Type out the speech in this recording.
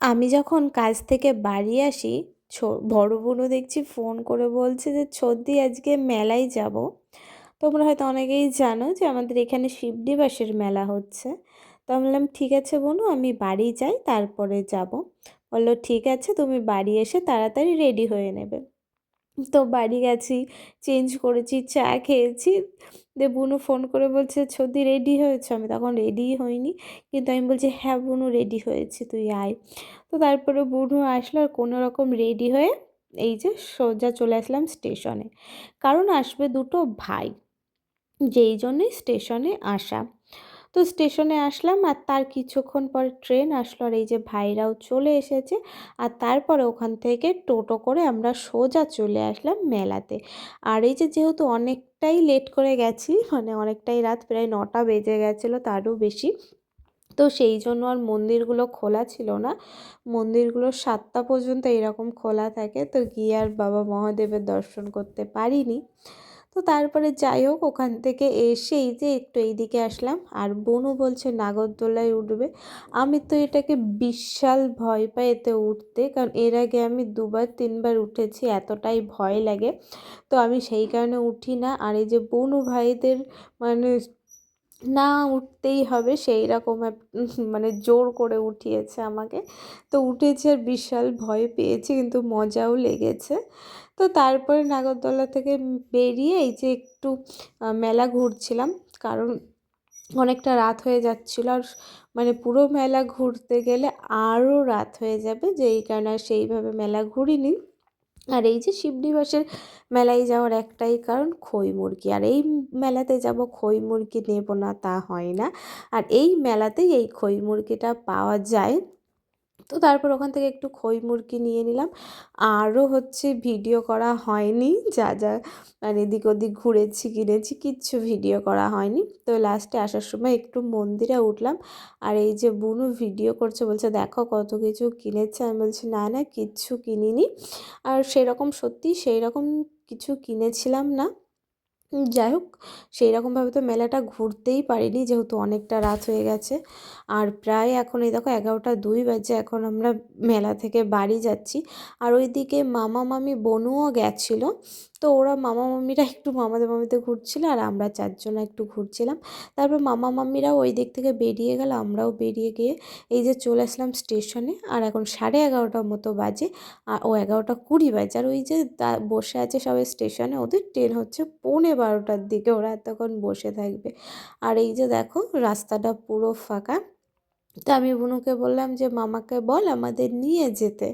আমি যখন কাজ থেকে বাড়ি আসি, বড় বোনও দেখছি ফোন করে বলছে যে "ছোদ্দি আজকে মেলায় যাব।" তোমরা হয়তো অনেকেই জানো যে আমাদের এখানে শিবনিবাসের মেলা হচ্ছে। তো আমি বললাম "ঠিক আছে বোনু, আমি বাড়ি যাই তারপরে যাব।" বলল "ঠিক আছে, তুমি বাড়ি এসে তাড়াতাড়ি রেডি হয়ে নেবে।" তো বাড়ি গেছি, চেঞ্জ করেছি, চা খেয়েছি। দিয়ে বুনু ফোন করে বলছে "সত্যি রেডি হয়েছো?" আমি তখন রেডিই হইনি। কিন্তু আমি বলছি "হ্যাঁ বুনু, রেডি হয়েছি, তুই আয়।" তো তারপরে বুনু আসলো আর কোনো রকম রেডি হয়ে এই যে সোজা চলে আসলাম স্টেশনে। কারণ আসবে দুটো ভাই, যেই জন্যই স্টেশনে আসা। তো স্টেশনে আসলাম আর তার কিছুক্ষণ পরে ট্রেন আসলো আর এই যে ভাইরাও চলে এসেছে। আর তারপরে ওখান থেকে টোটো করে আমরা সোজা চলে আসলাম মেলাতে। আর এই যে যেহেতু অনেকটাই লেট করে গেছি, মানে অনেকটাই রাত, প্রায় 9টা বেজে গেছিলো তারও বেশি। তো সেই জন্য আর মন্দিরগুলো খোলা ছিল না। মন্দিরগুলো 7টা পর্যন্ত এরকম খোলা থাকে। তো গিয়ে আর বাবা মহাদেবের দর্শন করতে পারিনি। তো তারপরে যাই হোক, ওখান থেকে এসে এই যে একটু এইদিকে আসলাম আর বোনও বলছে নাগরদোলায় উঠবে। আমি তো এটাকে বিশাল ভয় পাই এতে উঠতে, কারণ এর আগে আমি 2-3 বার উঠেছি, এতটাই ভয় লাগে। তো আমি সেই কারণে উঠি না। আর এই যে বোনু ভাইদের মানে না উঠতেই হবে সেই রকম মানে জোর করে উঠিয়েছে আমাকে। তো উঠেছি আর বিশাল ভয় পেয়েছি, কিন্তু মজাও লেগেছে। তো তারপরে নাগরদোলা থেকে বেরিয়ে এই যে একটু মেলা ঘুরছিলাম, কারণ অনেকটা রাত হয়ে যাচ্ছিলো। আর মানে পুরো মেলা ঘুরতে গেলে আরও রাত হয়ে যাবে, যেই কারণে আর সেইভাবে মেলা ঘুরিনি। আর এই যে শিবনিবাসের মেলায় যাওয়ার একটাই কারণ, খই মুরগি। আর এই মেলাতে যাব, খই মুরগি নেব না তা হয় না। আর এই মেলাতেই এই খই মুরগিটা পাওয়া যায়। তো তারপর ওখান থেকে একটু খই মুরগি নিয়ে নিলাম। আরও হচ্ছে ভিডিও করা হয়নি, যা যা মানে এদিক ওদিক ঘুরেছি কিনেছি কিচ্ছু ভিডিও করা হয়নি। তো লাস্টে আসার সময় একটু মন্দিরে উঠলাম। আর এই যে বুনু ভিডিও করছে, বলছে দেখো কত কিছু কিনেছে। আমি বলছি না না, কিচ্ছু কিনিনি। আর সেরকম সত্যি সেই রকম কিছু কিনেছিলাম না। যাই হোক, সেইরকমভাবে তো মেলাটা ঘুরতেই পারিনি, যেহেতু অনেকটা রাত হয়ে গেছে। আর প্রায় এখন এই দেখো 11টা 2 বাজে, এখন আমরা মেলা থেকে বাড়ি যাচ্ছি। আর ওইদিকে মামা মামি বোনুও গেছিলো। তো ওরা মামা মামিরা একটু মামাদের বাড়িতে ঘুরছিল আর আমরা 4জনা একটু ঘুরছিলাম। তারপর মামা মামিরাও ওই দিক থেকে বেরিয়ে গেল, আমরাও বেরিয়ে গিয়ে এই যে চলে আসলাম স্টেশনে। আর এখন 11:30 মতো বাজে, ও 11টা 20 বাজে। আর ওই যে বসে আছে সবাই স্টেশনে, ওদের ট্রেন হচ্ছে 11:45টার দিকে, ওরা এতক্ষণ বসে থাকবে। আর এই যে দেখো রাস্তাটা পুরো ফাঁকা। তো আমি বুনুকে বললাম যে মামাকে বল আমাদের নিয়ে যেতে।